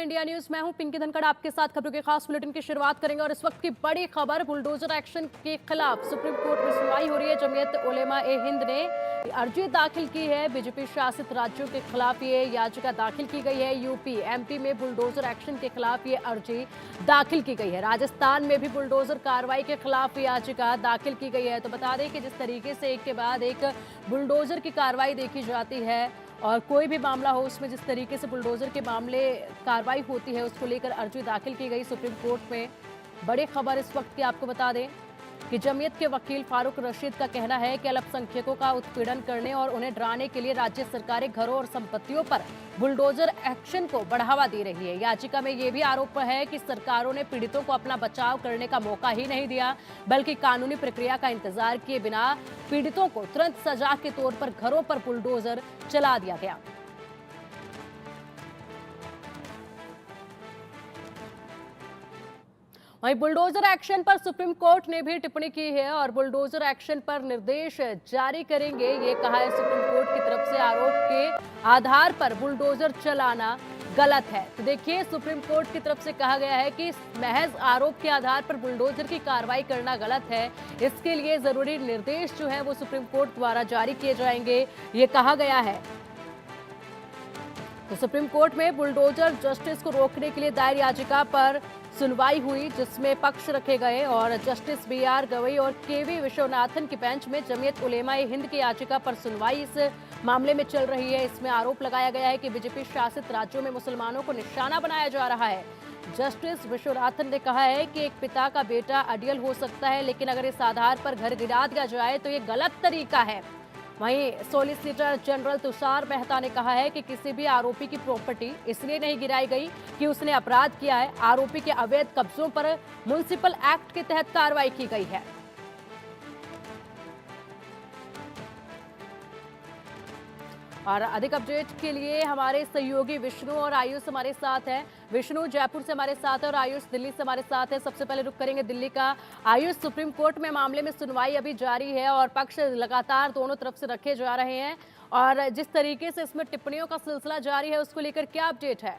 India news. मैं हूं पिंकी धनखड़, आपके साथ खबरों के खास बुलेटिन की शुरुआत करेंगे। और इस वक्त की बड़ी खबर, बुलडोजर एक्शन के खिलाफ सुप्रीम कोर्ट में सुनवाई हो रही है। जमीयत उलेमा ए हिंद ने अर्जी दाखिल की है। बीजेपी शासित राज्यों के खिलाफ ये याचिका दाखिल की गई है। यूपी एमपी में बुलडोजर एक्शन के खिलाफ ये अर्जी दाखिल की गई है। राजस्थान में भी बुलडोजर कार्रवाई के खिलाफ याचिका दाखिल की गई है। तो बता दें कि जिस तरीके से एक के बाद एक बुलडोजर की कार्रवाई देखी जाती है और कोई भी मामला हो उसमें जिस तरीके से बुलडोजर के मामले कार्रवाई होती है, उसको लेकर अर्जी दाखिल की गई सुप्रीम कोर्ट में। बड़ी खबर इस वक्त की आपको बता दें कि जमीयत के वकील फारूक रशीद का कहना है कि अल्पसंख्यकों का उत्पीड़न करने और उन्हें डराने के लिए राज्य सरकारें घरों और संपत्तियों पर बुलडोजर एक्शन को बढ़ावा दे रही है। याचिका में यह भी आरोप है कि सरकारों ने पीड़ितों को अपना बचाव करने का मौका ही नहीं दिया, बल्कि कानूनी प्रक्रिया का इंतजार किए बिना पीड़ितों को तुरंत सजा के तौर पर घरों पर बुलडोजर चला दिया गया। वहीं बुलडोजर एक्शन पर सुप्रीम कोर्ट ने भी टिप्पणी की है और बुलडोजर एक्शन पर निर्देश जारी करेंगे, ये कहा है सुप्रीम कोर्ट की तरफ से। आरोप के आधार पर बुलडोजर चलाना गलत है। तो देखिए, सुप्रीम कोर्ट की तरफ से कहा गया है कि महज आरोप के आधार पर बुलडोजर की कार्रवाई करना गलत है। इसके लिए जरूरी निर्देश जो है वो सुप्रीम कोर्ट द्वारा जारी किए जाएंगे, ये कहा गया है। तो सुप्रीम कोर्ट में बुलडोजर जस्टिस को रोकने के लिए दायर याचिका पर सुनवाई हुई, जिसमें पक्ष रखे गए और जस्टिस BR गवई और KV विश्वनाथन की बेंच में जमीयत उलेमा ए हिंद की याचिका पर सुनवाई इस मामले में चल रही है। इसमें आरोप लगाया गया है कि बीजेपी शासित राज्यों में मुसलमानों को निशाना बनाया जा रहा है। जस्टिस विश्वनाथन ने कहा है कि एक पिता का बेटा अडियल हो सकता है, लेकिन अगर इस आधार पर घर गिरा दिया जाए तो ये गलत तरीका है। वहीं सॉलिसिटर जनरल तुषार मेहता ने कहा है कि किसी भी आरोपी की प्रॉपर्टी इसलिए नहीं गिराई गई कि उसने अपराध किया है। आरोपी के अवैध कब्जों पर म्युनिसिपल एक्ट के तहत कार्रवाई की गई है। और अधिक अपडेट के लिए हमारे सहयोगी विष्णु और आयुष हमारे साथ हैं। विष्णु जयपुर से हमारे साथ है और आयुष दिल्ली से हमारे साथ है। सबसे पहले रुक करेंगे दिल्ली का। आयुष, सुप्रीम कोर्ट में मामले में सुनवाई अभी जारी है और पक्ष लगातार दोनों तरफ से रखे जा रहे हैं, और जिस तरीके से इसमें टिप्पणियों का सिलसिला जारी है उसको लेकर क्या अपडेट है?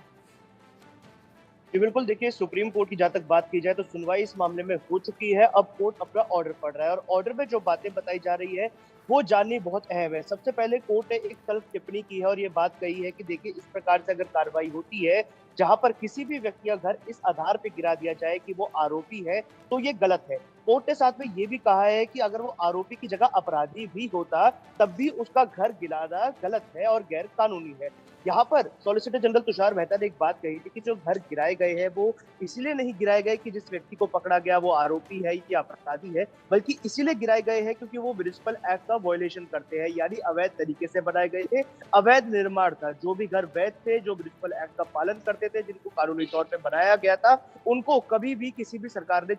जी बिल्कुल, देखिए सुप्रीम कोर्ट की जहाँ तक बात की जाए तो सुनवाई इस मामले में हो चुकी है। अब कोर्ट अपना ऑर्डर पढ़ रहा है और ऑर्डर में जो बातें बताई जा रही है वो जाननी बहुत अहम है। सबसे पहले कोर्ट ने एक तल्ख टिप्पणी की है और ये बात कही है कि देखिए, इस प्रकार से अगर कार्रवाई होती है जहां पर किसी भी व्यक्ति का घर इस आधार पे गिरा दिया जाए कि वो आरोपी है, तो ये गलत है। कोर्ट ने साथ में ये भी कहा है कि अगर वो आरोपी की जगह अपराधी भी होता तब भी उसका घर गिराना गलत है और गैर कानूनी है। यहाँ पर सॉलिसिटर जनरल तुषार मेहता ने एक बात कही थी कि जो घर गिराए गए हैं वो इसलिए नहीं गिराए गए कि जिस व्यक्ति को पकड़ा गया वो आरोपी है या अपराधी है, बल्कि इसीलिए गिराए गए हैं क्योंकि वो म्युनिसिपल एक्ट का वायलेशन करते हैं, यानी अवैध तरीके से बनाए गए थे। अवैध निर्माण था। जो भी घर वैध थे, जो म्युनिसिपल एक्ट का पालन करते थे, जिनको कानूनी तौर पर बनाया गया था, उनको कभी भी किसी भी सरकार ने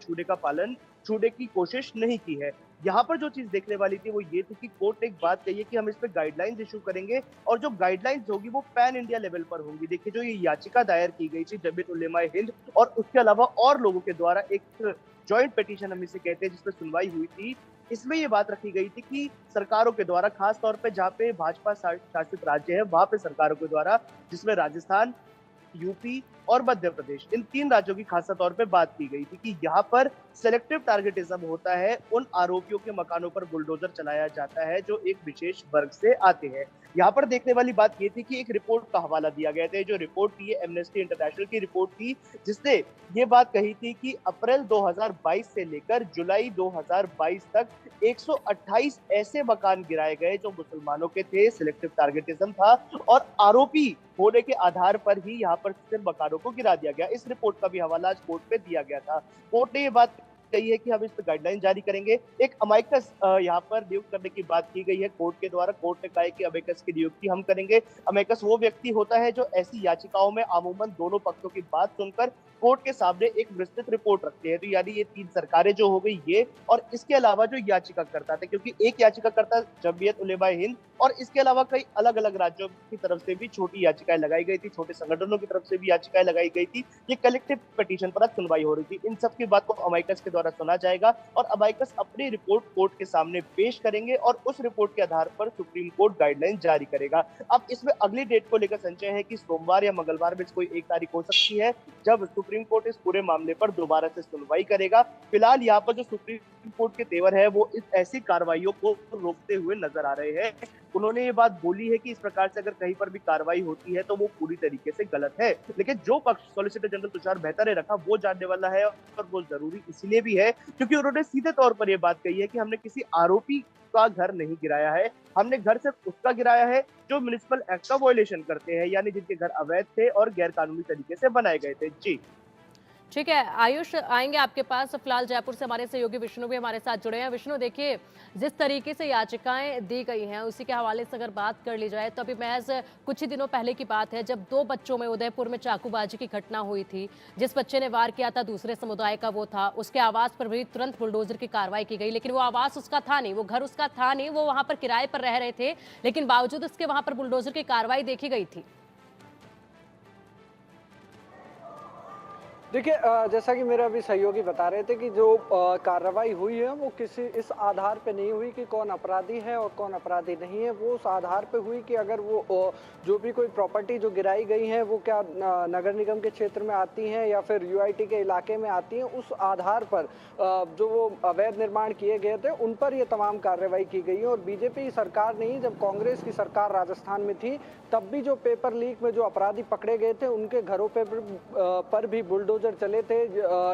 छूने की कोशिश नहीं की है। यहाँ पर जो चीज देखने वाली थी वो ये थी कि कोर्ट ने एक बात कही है कि हम इस पे गाइडलाइंस इशू करेंगे और जो गाइडलाइंस होगी वो पैन इंडिया लेवल पर होंगी। देखिए, जो ये याचिका दायर की गई थी जमीयत उलेमा ए हिंद और उसके अलावा और लोगों के द्वारा, एक जॉइंट पिटीशन हम इसे कहते हैं, जिसपे सुनवाई हुई थी, इसमें ये बात रखी गई थी कि सरकारों के द्वारा, खास तौर पे जहाँ पे भाजपा शासित राज्य है वहां पे सरकारों के द्वारा, जिसमें राजस्थान, यूपी और मध्य प्रदेश, इन 3 राज्यों की खासा तौर पे बात की गई थी कि यहाँ पर सेलेक्टिव टारगेटिज्म होता है। उन आरोपियों के मकानों पर बुलडोजर चलाया जाता है जो एक विशेष वर्ग से आते हैं। यहाँ पर देखने वाली बात ये थी कि एक रिपोर्ट का हवाला दिया गया था। जो रिपोर्ट थी, ये एमनेस्टी इंटरनेशनल की रिपोर्ट थी, जिसने ये बात कही थी कि अप्रैल 2022 से लेकर जुलाई 2022 तक 128 ऐसे मकान गिराए गए जो मुसलमानों के थे। सिलेक्टिव टारगेटिज्म था और आरोपी होने के आधार पर ही यहाँ पर सिर्फ मकानों को गिरा दिया गया। इस रिपोर्ट का भी हवाला आज कोर्ट में दिया गया था। कोर्ट ने ये बात कही है कि हम इस पर गाइडलाइन जारी करेंगे। एक अमाइकस यहाँ पर नियुक्त करने की बात की गई है कोर्ट के द्वारा। कोर्ट ने कहा है कि अमाइकस की नियुक्ति हम करेंगे। अमाइकस वो व्यक्ति होता है जो ऐसी याचिकाओं में अमूमन दोनों पक्षों की बात सुनकर कोर्ट के सामने एक विस्तृत रिपोर्ट रखते हैं। तो यानी ये 3 सरकारें जो हो गई ये, और इसके अलावा जो याचिकाकर्ता थे, क्योंकि एक याचिकाकर्ता जमीयत उलेमा ए हिंद और इसके अलावा कई अलग अलग राज्यों की तरफ से भी छोटी याचिकाएं लगाई गई थी, छोटे संगठनों की तरफ से भी याचिकाएं लगाई गई थी। ये कलेक्टिव पिटीशन पर आज सुनवाई हो रही थी। इन सब की बात को अमाइकस के द्वारा सुना जाएगा और अमाइकस अपनी रिपोर्ट कोर्ट के सामने पेश करेंगे और उस रिपोर्ट के आधार पर सुप्रीम कोर्ट गाइडलाइन जारी करेगा। अब इसमें अगली डेट को लेकर संशय है कि सोमवार या मंगलवार में कोई एक तारीख हो सकती है जब सुप्रीम कोर्ट इस पूरे मामले पर दोबारा से सुनवाई करेगा। फिलहाल यहाँ पर जो सुप्रीम कोर्ट के तेवर है वो इस ऐसी कार्रवाइयों को रोकते हुए नजर आ रहे हैं। उन्होंने ये बात बोली है कि इस प्रकार से अगर कहीं पर भी कार्रवाई होती है तो वो पूरी तरीके से गलत है, लेकिन जो पक्ष सॉलिसिटर जनरल तुषार मेहता ने रखा वो जानने वाला है और वो जरूरी इसलिए भी है क्योंकि उन्होंने सीधे तौर पर यह बात कही है कि हमने किसी आरोपी का घर नहीं गिराया है, हमने घर सिर्फ उसका गिराया है जो म्युनिसिपल एक्ट का वायलेशन करते हैं, यानी जिनके घर अवैध थे और गैर कानूनी तरीके से बनाए गए थे। जी ठीक है आयुष, आएंगे आपके पास। फिलहाल जयपुर से हमारे सहयोगी विष्णु भी हमारे साथ जुड़े हैं। विष्णु, देखिए जिस तरीके से याचिकाएं दी गई हैं उसी के हवाले से अगर बात कर ली जाए तो अभी महज कुछ ही दिनों पहले की बात है जब 2 बच्चों में उदयपुर में चाकूबाजी की घटना हुई थी। जिस बच्चे ने वार किया था दूसरे समुदाय का वो था, उसके आवास पर भी तुरंत बुलडोजर की कार्रवाई की गई, लेकिन वो आवास उसका था नहीं, वो घर उसका था नहीं, वो वहां पर किराए पर रह रहे थे, लेकिन बावजूद उसके वहां पर बुलडोजर की कार्रवाई देखी गई थी। देखिए जैसा कि मेरे अभी सहयोगी बता रहे थे कि जो कार्रवाई हुई है वो किसी इस आधार पे नहीं हुई कि कौन अपराधी है और कौन अपराधी नहीं है। वो उस आधार पे हुई कि अगर वो जो भी कोई प्रॉपर्टी जो गिराई गई है वो क्या नगर निगम के क्षेत्र में आती हैं या फिर यूआईटी के इलाके में आती हैं, उस आधार पर जो वो अवैध निर्माण किए गए थे उन पर ये तमाम कार्रवाई की गई है। और बीजेपी सरकार नहीं, जब कांग्रेस की सरकार राजस्थान में थी तब भी जो पेपर लीक में जो अपराधी पकड़े गए थे उनके घरों पर भी बुलडोजर चले थे।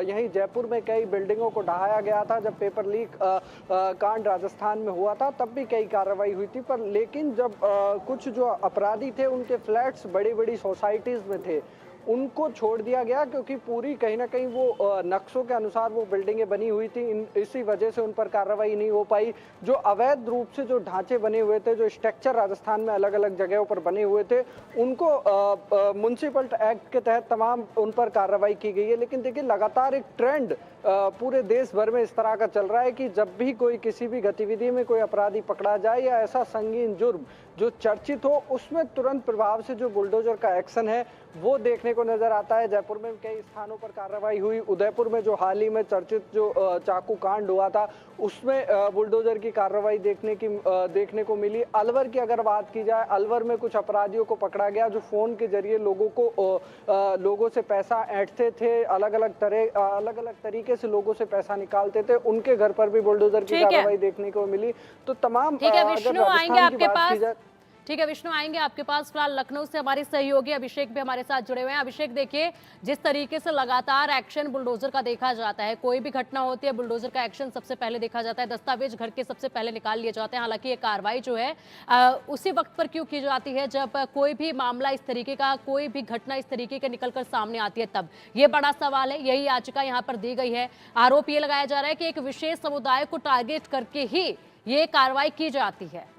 यहीं जयपुर में कई बिल्डिंगों को ढहाया गया था जब पेपर लीक कांड राजस्थान में हुआ था, तब भी कई कार्रवाई हुई थी। पर लेकिन जब कुछ जो अपराधी थे उनके फ्लैट्स बड़ी बड़ी सोसाइटीज में थे, उनको छोड़ दिया गया क्योंकि पूरी कहीं ना कहीं वो नक्शों के अनुसार वो बिल्डिंगें बनी हुई थी। इसी वजह से उन पर कार्रवाई नहीं हो पाई। जो अवैध रूप से जो ढांचे बने हुए थे, जो स्ट्रक्चर राजस्थान में अलग अलग जगहों पर बने हुए थे, उनको म्युनिसिपल एक्ट के तहत तमाम उन पर कार्रवाई की गई है। लेकिन देखिए लगातार एक ट्रेंड पूरे देश भर में इस तरह का चल रहा है कि जब भी कोई किसी भी गतिविधि में कोई अपराधी पकड़ा जाए या ऐसा संगीन जुर्म जो चर्चित हो, उसमें तुरंत प्रभाव से जो बुलडोजर का एक्शन है वो देखने को नजर आता है। जयपुर में कई स्थानों पर कार्रवाई हुई, उदयपुर में जो हाल ही में चर्चित जो चाकू कांड हुआ था उसमें बुलडोजर की कार्रवाई देखने को मिली। अलवर की अगर बात की जाए, अलवर में कुछ अपराधियों को पकड़ा गया जो फोन के जरिए लोगों से पैसा ऐंठते थे, अलग अलग तरीके से लोगों से पैसा निकालते थे, उनके घर पर भी बुलडोजर की कार्रवाई देखने को मिली। तो तमाम ठीक है विष्णु, आएंगे आपके पास। ठीक है विष्णु, आएंगे आपके पास। फिलहाल लखनऊ से हमारे सहयोगी अभिषेक भी हमारे साथ जुड़े हुए हैं। अभिषेक, देखिए जिस तरीके से लगातार एक्शन बुलडोजर का देखा जाता है, कोई भी घटना होती है बुलडोजर का एक्शन सबसे पहले देखा जाता है, दस्तावेज घर के सबसे पहले निकाल लिए जाते हैं। हालांकि ये कार्रवाई जो है उसी वक्त पर क्यों की जाती है जब कोई भी मामला इस तरीके का, कोई भी घटना इस तरीके के निकलकर सामने आती है, तब ये बड़ा सवाल है। यही याचिका यहाँ पर दी गई है। आरोप ये लगाया जा रहा है कि एक विशेष समुदाय को टारगेट करके ही ये कार्रवाई की जाती है।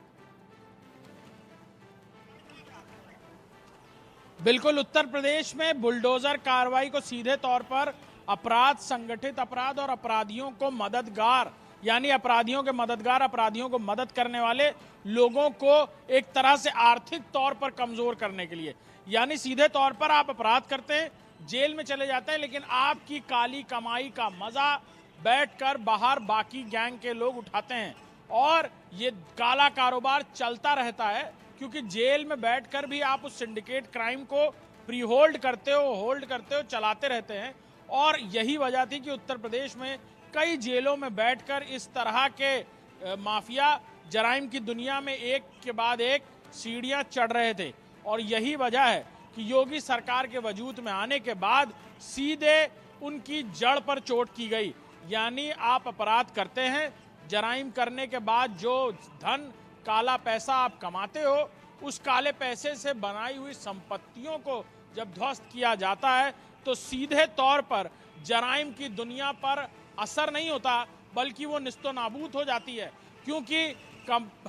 बिल्कुल, उत्तर प्रदेश में बुलडोजर कार्रवाई को सीधे तौर पर अपराध, संगठित अपराध और अपराधियों को मददगार, यानी अपराधियों के मददगार, अपराधियों को मदद करने वाले लोगों को एक तरह से आर्थिक तौर पर कमजोर करने के लिए, यानी सीधे तौर पर आप अपराध करते हैं, जेल में चले जाते हैं, लेकिन आपकी काली कमाई का मजा बैठकर बाहर बाकी गैंग के लोग उठाते हैं और ये काला कारोबार चलता रहता है क्योंकि जेल में बैठकर भी आप उस सिंडिकेट क्राइम को प्री होल्ड करते हो, चलाते रहते हैं। और यही वजह थी कि उत्तर प्रदेश में कई जेलों में बैठकर इस तरह के माफिया जराइम की दुनिया में एक के बाद एक सीढ़ियां चढ़ रहे थे। और यही वजह है कि योगी सरकार के वजूद में आने के बाद सीधे उनकी जड़ पर चोट की गई, यानी आप अपराध करते हैं, जराइम करने के बाद जो धन, काला पैसा आप कमाते हो, उस काले पैसे से बनाई हुई संपत्तियों को जब ध्वस्त किया जाता है तो सीधे तौर पर जराइम की दुनिया पर असर नहीं होता बल्कि वो निस्तो नाबूद हो जाती है, क्योंकि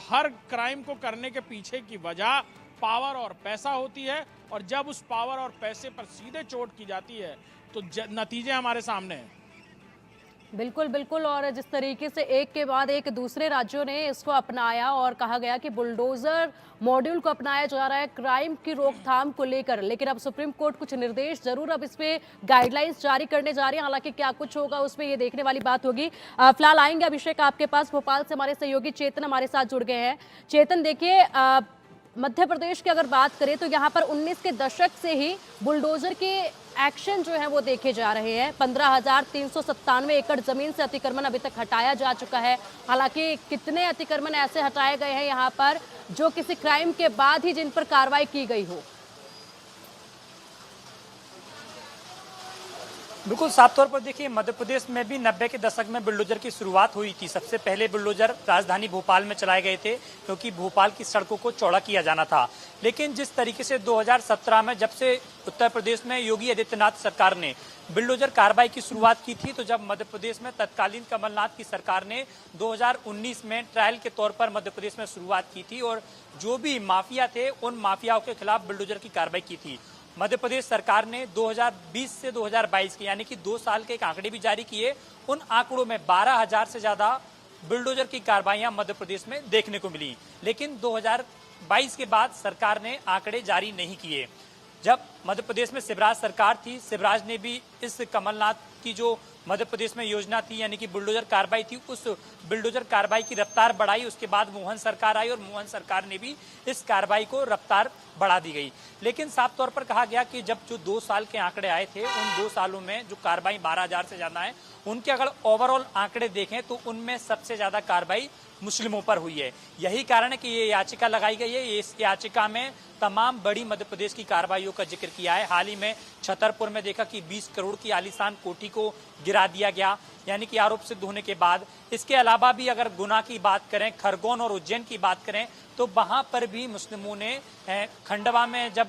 हर क्राइम को करने के पीछे की वजह पावर और पैसा होती है। और जब उस पावर और पैसे पर सीधे चोट की जाती है तो नतीजे हमारे सामने हैं। बिल्कुल, बिल्कुल। और जिस तरीके से एक के बाद एक दूसरे राज्यों ने इसको अपनाया और कहा गया कि बुलडोज़र मॉड्यूल को अपनाया जा रहा है क्राइम की रोकथाम को लेकर। लेकिन अब सुप्रीम कोर्ट कुछ निर्देश ज़रूर अब इस पे गाइडलाइंस जारी करने जा रही है। हालाँकि क्या कुछ होगा उसमें ये देखने वाली बात होगी। फिलहाल आएँगे अभिषेक आपके पास। भोपाल से हमारे सहयोगी चेतन हमारे साथ जुड़ गए हैं। चेतन देखिए, मध्य प्रदेश की अगर बात करें तो यहाँ पर 19 के दशक से ही बुलडोजर के एक्शन जो है वो देखे जा रहे हैं। 15,397 एकड़ जमीन से अतिक्रमण अभी तक हटाया जा चुका है। हालांकि कितने अतिक्रमण ऐसे हटाए गए हैं यहाँ पर जो किसी क्राइम के बाद ही जिन पर कार्रवाई की गई हो? बिल्कुल साफ तौर पर देखिए, मध्य प्रदेश में भी 90 के दशक में बुलडोजर की शुरुआत हुई थी। सबसे पहले बुलडोजर राजधानी भोपाल में चलाए गए थे क्योंकि भोपाल की सड़कों को चौड़ा किया जाना था। लेकिन जिस तरीके से 2017 में जब से उत्तर प्रदेश में योगी आदित्यनाथ सरकार ने बुलडोजर कार्रवाई की शुरुआत की थी, तो जब मध्य प्रदेश में तत्कालीन कमलनाथ की सरकार ने 2019 में ट्रायल के तौर पर मध्य प्रदेश में शुरुआत की थी और जो भी माफिया थे उन माफियाओं के खिलाफ बुलडोजर की कार्रवाई की थी। मध्य प्रदेश सरकार ने 2020 से 2022 के यानी कि 2 साल के एक आंकड़े भी जारी किए। उन आंकड़ों में 12,000 से ज्यादा बुलडोजर की कार्रवाइयां मध्य प्रदेश में देखने को मिली। लेकिन 2022 के बाद सरकार ने आंकड़े जारी नहीं किए। जब मध्य प्रदेश में शिवराज सरकार थी, शिवराज ने भी इस कमलनाथ की जो मध्य प्रदेश में योजना थी यानी कि बुलडोजर कार्रवाई थी, उस बुलडोजर कार्रवाई की रफ्तार बढ़ाई। उसके बाद मोहन सरकार आई और मोहन सरकार ने भी इस कार्रवाई को रफ्तार बढ़ा दी गई। लेकिन साफ तौर पर कहा गया कि जब जो 2 साल के आंकड़े आए थे, उन 2 सालों में जो कार्रवाई 12,000 से ज्यादा है, उनके अगर ओवरऑल आंकड़े देखें तो उनमें सबसे ज्यादा कार्रवाई मुस्लिमों पर हुई है। यही कारण है कि ये याचिका लगाई गई है। इस याचिका में तमाम बड़ी मध्य प्रदेश की कार्रवाइयों का जिक्र किया है। हाल ही में छतरपुर में देखा कि 20 करोड़ की आलीशान कोठी को गिरा दिया गया, यानी कि आरोप सिद्ध होने के बाद। इसके अलावा भी अगर गुना की बात करें, खरगोन और उज्जैन की बात करें, तो वहां पर भी मुस्लिमों ने खंडवा में जब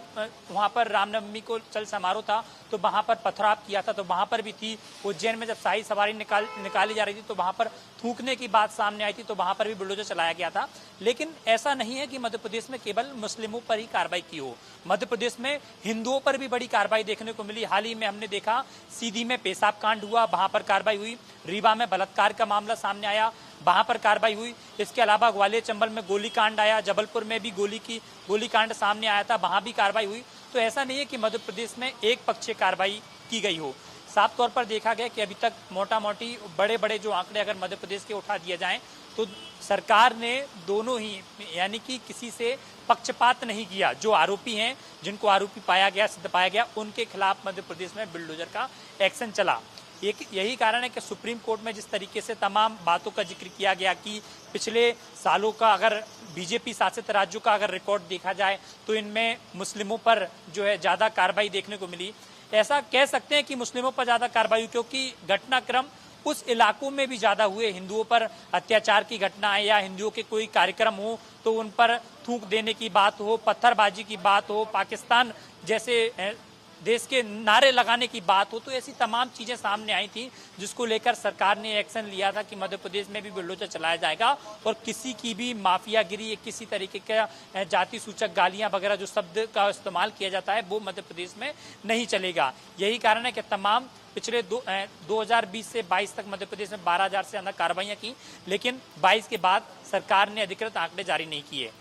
वहां पर रामनवमी को चल समारोह था तो वहां पर पथराव किया था, तो वहां पर भी थी। उज्जैन में जब शाही सवारी निकाली जा रही थी तो वहां पर थूकने की बात सामने आई थी, तो वहां पर भी बुलडोजर चलाया गया था। लेकिन ऐसा नहीं है कि मध्य प्रदेश में केवल मुस्लिमों पर ही कार्रवाई की हो। मध्य प्रदेश में हिंदुओं पर भी बड़ी कार्रवाई देखने को मिली। हाल ही में हमने देखा सीधी में पेशाब कांड हुआ, वहां पर कार्रवाई हुई। रीवा में बलात्कार का मामला सामने आया, वहां पर कार्रवाई हुई। इसके अलावा ग्वालियर चंबल में गोली कांड आया, जबलपुर में भी गोली कांड सामने आया था, वहां भी कार्रवाई हुई। तो ऐसा नहीं है कि मध्य प्रदेश में एक पक्षीय कार्रवाई की गई हो। साफ तौर पर देखा गया कि अभी तक मोटा मोटी बड़े बड़े जो आंकड़े अगर मध्य प्रदेश के उठा दिए जाएं तो सरकार ने दोनों ही यानी कि किसी से पक्षपात नहीं किया। जो आरोपी हैं, जिनको आरोपी पाया गया, सिद्ध पाया गया, उनके खिलाफ मध्य प्रदेश में बुलडोजर का एक्शन चला। यही कारण है कि सुप्रीम कोर्ट में जिस तरीके से तमाम बातों का जिक्र किया गया कि पिछले सालों का अगर बीजेपी शासित राज्यों का अगर रिकॉर्ड देखा जाए तो इनमें मुस्लिमों पर जो है ज्यादा कार्रवाई देखने को मिली। ऐसा कह सकते हैं कि मुस्लिमों पर ज्यादा कार्रवाई हुई क्योंकि घटनाक्रम उस इलाकों में भी ज्यादा हुए। हिंदुओं पर अत्याचार की घटनाएं या हिंदुओं के कोई कार्यक्रम हो तो उन पर थूक देने की बात हो, पत्थरबाजी की बात हो, पाकिस्तान जैसे देश के नारे लगाने की बात हो, तो ऐसी तमाम चीजें सामने आई थी जिसको लेकर सरकार ने एक्शन लिया था कि मध्य प्रदेश में भी बुलडोजर चलाया जाएगा और किसी की भी माफियागिरी या किसी तरीके का जाति सूचक गालियां वगैरह जो शब्द का इस्तेमाल किया जाता है वो मध्य प्रदेश में नहीं चलेगा। यही कारण है कि तमाम पिछले 2020 से 22 तक मध्य प्रदेश में 12,000 से ज्यादा कार्रवाइयां की, लेकिन 22 के बाद सरकार ने अधिकृत आंकड़े जारी नहीं किए।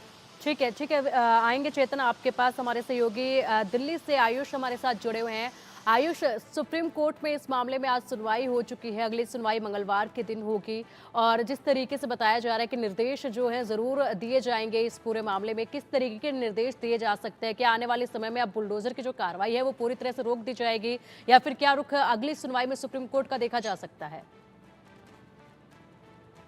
ठीक है, ठीक है। आएंगे चेतन आपके पास। हमारे सहयोगी दिल्ली से आयुष हमारे साथ जुड़े हुए हैं। आयुष, सुप्रीम कोर्ट में इस मामले में आज सुनवाई हो चुकी है, अगली सुनवाई मंगलवार के दिन होगी और जिस तरीके से बताया जा रहा है कि निर्देश जो है ज़रूर दिए जाएंगे इस पूरे मामले में, किस तरीके के निर्देश दिए जा सकते हैं? क्या आने वाले समय में अब बुलडोजर की जो कार्रवाई है वो पूरी तरह से रोक दी जाएगी या फिर क्या रुख अगली सुनवाई में सुप्रीम कोर्ट का देखा जा सकता है?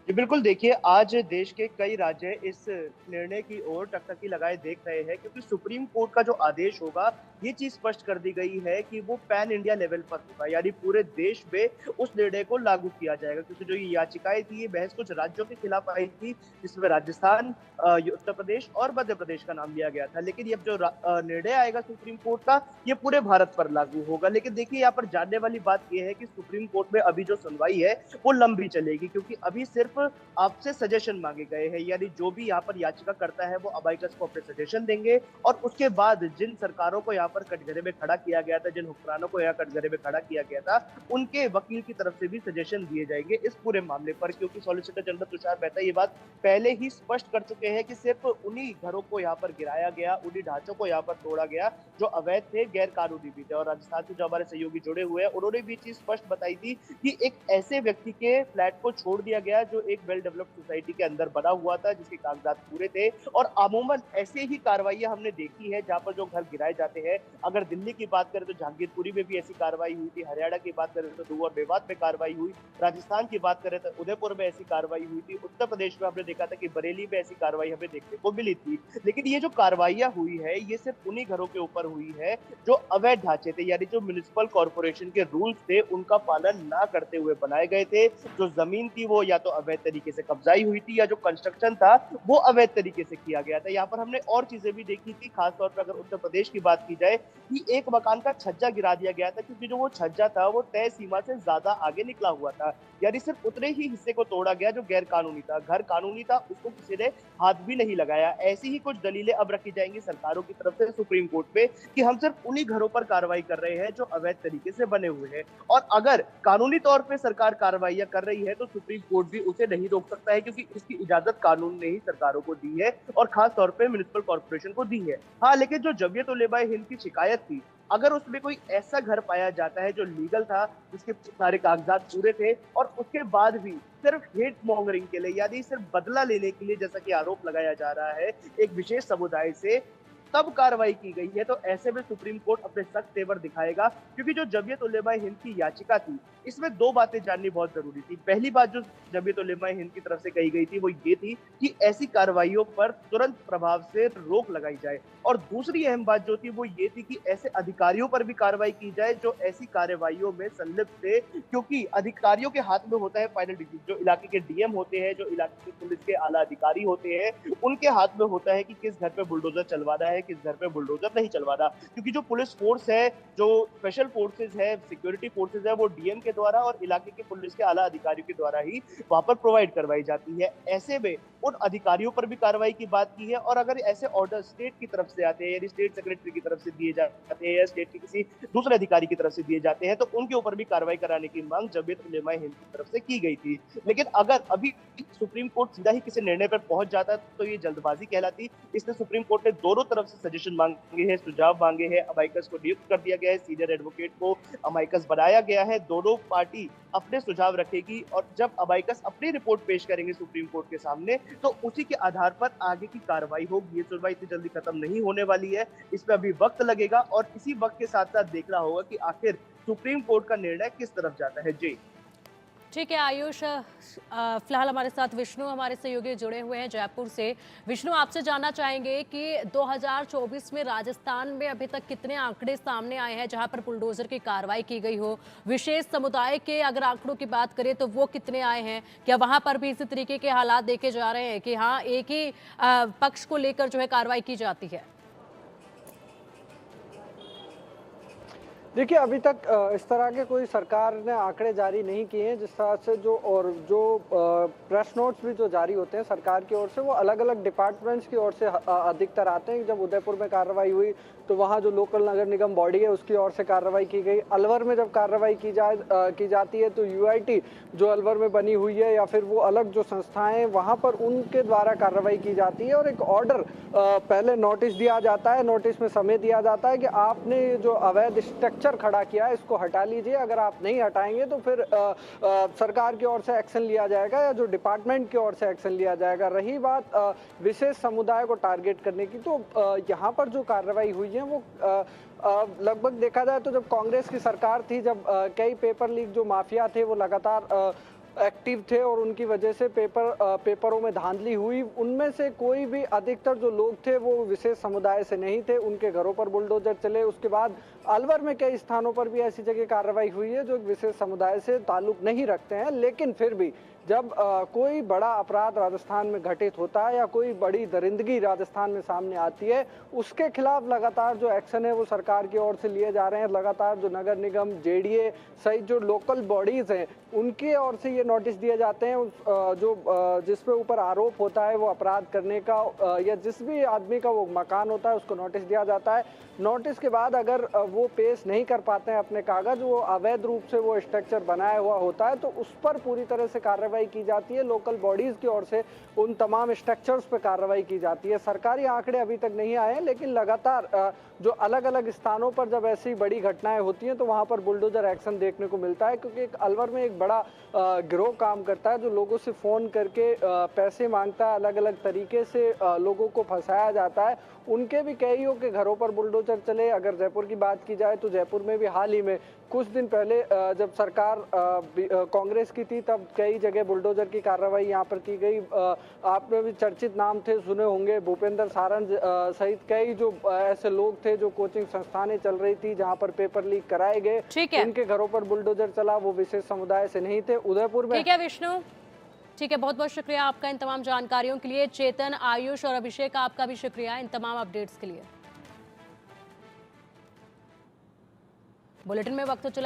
जी बिल्कुल, देखिए आज देश के कई राज्य इस निर्णय की ओर टकटकी लगाए देख रहे हैं क्योंकि सुप्रीम कोर्ट का जो आदेश होगा ये चीज स्पष्ट कर दी गई है कि वो पैन इंडिया लेवल पर होगा, यानी पूरे देश में उस निर्णय को लागू किया जाएगा। क्योंकि जो ये याचिकाएं थी ये बहस कुछ राज्यों के खिलाफ आई थी जिसमें राजस्थान, उत्तर प्रदेश और मध्य प्रदेश का नाम लिया गया था। लेकिन ये जो निर्णय आएगा सुप्रीम कोर्ट का ये पूरे भारत पर लागू होगा। लेकिन देखिए यहाँ पर जानने वाली बात यह है कि सुप्रीम कोर्ट में अभी जो सुनवाई है वो लंबी चलेगी क्योंकि अभी सिर्फ सिर्फ आपसे सजेशन मांगे गए हैं, यानी जो भी यहाँ पर याचिका करता है वो अबाइकस को अपने सजेशन देंगे और उसके बाद जिन सरकारों को यहाँ पर कटघरे में खड़ा किया गया था, जिन हुक्मरानों को यहाँ कटघरे में खड़ा किया गया था, उनके वकील की तरफ से भी सजेशन दिए जाएंगे इस पूरे मामले पर, क्योंकि सॉलिसिटर जनरल तुषार मेहता ये बात पहले ही स्पष्ट कर चुके हैं कि सिर्फ उन्हीं घरों को यहाँ पर गिराया गया, उन्हीं ढांचों को यहाँ पर तोड़ा गया जो अवैध थे, गैर कानूनी भी थे। और राजस्थान से जो हमारे सहयोगी जुड़े हुए हैं उन्होंने भी चीज स्पष्ट बताई थी कि एक ऐसे व्यक्ति के फ्लैट को छोड़ दिया गया जो एक वेल डेवलप्ड सोसाइटी के अंदर बना हुआ था, जिसके कागजात पूरे थे। और अमूमन ऐसे ही कार्रवाइयां हमने देखी है जहां पर जो घर गिराए जाते हैं। अगर दिल्ली की बात करें तो जहांगीरपुरी में भी ऐसी कार्रवाई हुई थी, हरियाणा की बात करें तो दू और मेवात में कार्रवाई हुई, राजस्थान की बात करें तो उदयपुर में ऐसी कार्रवाई हुई थी, उत्तर प्रदेश में हमने देखा था कि बरेली में ऐसी कार्रवाई हमें देखने को मिली थी। लेकिन ये जो कार्रवाइयां हुई है ये सिर्फ उन्हीं घरों के ऊपर हुई है जो अवैध ढांचे थे, यानी जो म्युनिसिपल कॉर्पोरेशन के रूल्स थे उनका पालन ना करते हुए बनाए गए थे। जो जमीन थी वो या तो अवैध तरीके से कब्जाई हुई थी या जो कंस्ट्रक्शन था वो अवैध तरीके से किया गया था। यहाँ पर हमने और चीजें भी देखी थी, खासतौर पर अगर उत्तर प्रदेश की बात की जाए कि एक मकान का छज्जा गिरा दिया गया था, क्योंकि जो वो छज्जा था वो तय सीमा से ज्यादा आगे निकला हुआ था, यानी सिर्फ उतने ही हिस्से को तोड़ा गया जो गैर कानूनी था। घर कानूनी था, उसको किसी ने हाथ भी नहीं लगाया। ऐसी ही कुछ दलीलें अब रखी जाएंगी सरकारों की तरफ से सुप्रीम कोर्ट में कि हम सिर्फ उन्हीं घरों पर कार्रवाई कर रहे हैं जो अवैध तरीके से बने हुए हैं। और अगर कानूनी तौर पे सरकार कार्रवाइयां कर रही है तो सुप्रीम कोर्ट भी उसे नहीं रोक सकता है, क्योंकि इसकी इजाजत कानून ने ही सरकारों को दी है और खास तौर पे म्युनिसिपल कॉर्पोरेशन को दी है। हाँ, लेकिन जो जमीयत उलेमा ए हिंद की शिकायत थी, अगर उसमें कोई ऐसा घर पाया जाता है जो लीगल था, जिसके सारे कागजात पूरे थे और उसके बाद भी सिर्फ हेट मॉन्गरिंग के लिए, यानी सिर्फ बदला लेने के लिए, जैसा कि आरोप लगाया जा रहा है एक विशेष समुदाय से, तब कार्रवाई की गई है, तो ऐसे में सुप्रीम कोर्ट अपने सख्त तेवर दिखाएगा। क्योंकि जो जमीयत उलेमा ए हिंद की याचिका थी इसमें दो बातें जाननी बहुत जरूरी थी। पहली बात जो जमीयत उलेमा ए हिंद की तरफ से कही गई थी वो ये थी कि ऐसी कार्रवाइयों पर तुरंत प्रभाव से रोक लगाई जाए, और दूसरी अहम बात जो थी वो ये थी कि ऐसे अधिकारियों पर भी कार्रवाई की जाए जो ऐसी कार्रवाइयों में संलिप्त थे, क्योंकि अधिकारियों के हाथ में होता है फाइनल डिसीजन। जो इलाके के डीएम होते हैं, जो इलाके के पुलिस के आला अधिकारी होते हैं, उनके हाथ में होता है कि किस घर पे बुलडोजर चलवाना है, किस घर पे बुलडोजर नहीं चलवाना। क्योंकि जो पुलिस फोर्स है, जो स्पेशल फोर्सेज है, सिक्योरिटी फोर्सेज है, वो डीएम के द्वारा और इलाके के पुलिस के आला अधिकारियों के द्वारा ही वहां पर प्रोवाइड करवाई जाती है। ऐसे में उन अधिकारियों पर भी कार्रवाई की बात की है, और अगर ऐसे ऑर्डर स्टेट की तरफ से आते हैं, यानी स्टेट सेक्रेटरी की तरफ से दिए जाते हैं या स्टेट के किसी दूसरे अधिकारी की तरफ से दिए जाते हैं, तो उनके ऊपर भी कार्रवाई कराने की मांग जमीयत उलेमा ए हिंद की तरफ से की गई थी। लेकिन अगर अभी सुप्रीम कोर्ट सीधा ही किसी निर्णय पर पहुंच जाता तो ये जल्दबाजी कहलाती। इसलिए सुप्रीम कोर्ट ने दोनों तरफ से सजेशन मांगे हैं, सुझाव मांगे हैं। अमाइकस को नियुक्त कर दिया गया है, सीनियर एडवोकेट को अमाइकस बनाया गया है। दोनों पार्टी अपने सुझाव रखेगी और जब अमाइकस अपनी रिपोर्ट पेश करेंगे सुप्रीम कोर्ट के सामने, तो उसी के आधार पर आगे की कार्रवाई होगी। ये सुनवाई इतनी जल्दी खत्म नहीं होने वाली है, इसमें अभी वक्त लगेगा और इसी वक्त के साथ साथ देखना होगा कि आखिर सुप्रीम कोर्ट का निर्णय किस तरफ जाता है। जी ठीक है आयुष, फिलहाल हमारे साथ विष्णु हमारे सहयोगी जुड़े हुए हैं जयपुर से। विष्णु, आपसे जानना चाहेंगे कि 2024 में राजस्थान में अभी तक कितने आंकड़े सामने आए हैं जहां पर बुलडोजर की कार्रवाई की गई हो? विशेष समुदाय के अगर आंकड़ों की बात करें तो वो कितने आए हैं? क्या वहां पर भी इसी तरीके के हालात देखे जा रहे हैं कि हाँ एक ही पक्ष को लेकर जो है कार्रवाई की जाती है? देखिए, अभी तक इस तरह के कोई सरकार ने आंकड़े जारी नहीं किए हैं। जिस तरह से जो प्रेस नोट्स भी जो जारी होते हैं सरकार की ओर से, वो अलग अलग डिपार्टमेंट्स की ओर से अधिकतर आते हैं। जब उदयपुर में कार्रवाई हुई तो वहाँ जो लोकल नगर निगम बॉडी है उसकी ओर से कार्रवाई की गई। अलवर में जब कार्रवाई की जाती है तो यूआईटी जो अलवर में बनी हुई है या फिर वो अलग जो संस्थाएं वहाँ पर उनके द्वारा कार्रवाई की जाती है और एक ऑर्डर पहले नोटिस दिया जाता है। नोटिस में समय दिया जाता है कि आपने जो अवैध स्ट्रक्चर खड़ा किया है इसको हटा लीजिए, अगर आप नहीं हटाएंगे तो फिर सरकार की ओर से एक्शन लिया जाएगा या जो डिपार्टमेंट की ओर से एक्शन लिया जाएगा। रही बात विशेष समुदाय को टारगेट करने की, तो यहाँ पर जो कार्रवाई हुई है वो लगभग देखा जाए तो जब कांग्रेस की सरकार थी, जब कई पेपर लीक जो माफिया थे वो लगातार एक्टिव थे और उनकी वजह से पेपरों में धांधली हुई, उनमें से कोई भी अधिकतर जो लोग थे वो विशेष समुदाय से नहीं थे। उनके घरों पर बुलडोजर चले, उसके बाद अलवर में कई स्थानों पर भी ऐसी जगह कार्रवाई हुई है जो एक विशेष समुदाय से ताल्लुक नहीं रखते हैं, लेकिन फिर भी जब कोई बड़ा अपराध राजस्थान में घटित होता है या कोई बड़ी दरिंदगी राजस्थान में सामने आती है, उसके खिलाफ लगातार जो एक्शन है वो सरकार की ओर से लिए जा रहे हैं। लगातार जो नगर निगम, जेडीए सहित जो लोकल बॉडीज हैं उनके ओर से ये नोटिस दिए जाते हैं। जिस पे ऊपर आरोप होता है वो अपराध करने का या जिस भी आदमी का वो मकान होता है उसको नोटिस दिया जाता है। नोटिस के बाद अगर वो पेश नहीं कर पाते हैं अपने कागज, वो अवैध रूप से वो स्ट्रक्चर बनाया हुआ होता है, तो उस पर पूरी तरह से कार्रवाई की जाती है। लोकल बॉडीज की ओर से उन तमाम स्ट्रक्चर्स पर कार्रवाई की जाती है। सरकारी आंकड़े अभी तक नहीं आए हैं, लेकिन लगातार जो अलग अलग स्थानों पर जब ऐसी बड़ी घटनाएं होती हैं तो वहां पर बुलडोजर एक्शन देखने को मिलता है, क्योंकि अलवर में एक बड़ा गिरोह काम करता है जो लोगों से फोन करके पैसे मांगता है, अलग अलग तरीके से लोगों को फंसाया जाता है। उनके भी कईयों के घरों पर बुलडोजर चले। अगर जयपुर की बात की जाए तो जयपुर में भी हाल ही में कुछ दिन पहले जब सरकार कांग्रेस की थी तब कई जगह बुलडोजर की कार्रवाई यहाँ पर की गई। आपने भी चर्चित नाम थे सुने होंगे, भूपेंद्र सारंग सहित कई जो ऐसे लोग थे जो कोचिंग संस्थानें चल रही थी जहाँ पर पेपर लीक कराए गए, उनके घरों पर बुलडोजर चला। वो विशेष समुदाय से नहीं थे। उदयपुर में ठीक है विष्णु, ठीक है, बहुत बहुत शुक्रिया आपका इन तमाम जानकारियों के लिए। चेतन, आयुष और अभिषेक, आपका भी शुक्रिया इन तमाम अपडेट्स के लिए। बुलेटिन में वक्त हो चला है